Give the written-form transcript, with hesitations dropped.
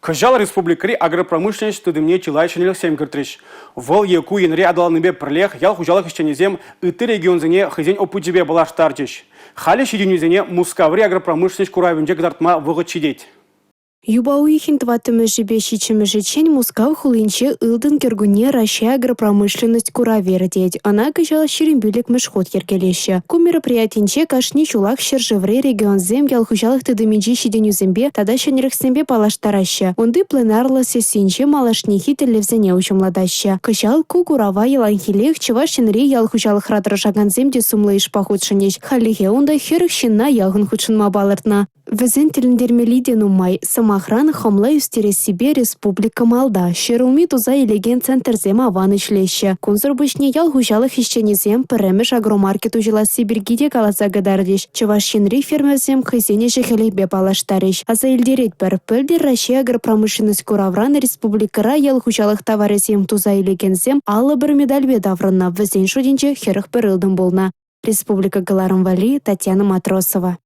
Кыжал республикари агропромышленность тыдымне чилайшынелік семкіртріш. Выл еку енре адаланыбе пірлех ял хужалық ішченезем үті регионзіне хызен опыджібе балаштарчыш. Халі шиденюзіне мускаври агропромышленность куравинже гдартма вғыт шидеть. Юбауихин тватымы жібе шичімі жечен Мускав хулинче ылдын кергуне Россия агропромышленность кура вердеть. Она кыжал ширинбюлек мышхот ергелеші. Ку мероприятинче кашни чулах шержевре регион зем ял хужалық тыдыминче шиденюзембе тада шенерексембе палаштараща. Онды пленарлы сесинче малашнихи телевзене учумладаща. Кыжал ку курава еланхилех чыва шенри ял хужалық радражаган земде сумлы иш пахутшынеш. Халихе онда херых шынна ялгын худшынма балыртна. Візін тіліндермелиден умай, самахран хамла юстере себе республика Малда. Шерулми туза елеген центрзем аван ишлеші. Консор бішне ял хужалық ишченезем піремеш агромаркет ужила Сибиргиде каласа гадардеш. Чывашшенри фермерзем хызене жехелебе палаштареш. Аза елдерет бір пөлдер Россия агропромышленность куравран республикара ял хужалық товарезем туза елегензем аллы бір медаль бедаврынна. Візен шуденче херых бір ылдым болна. Республика Галарым Вали, Татьяна Матросова.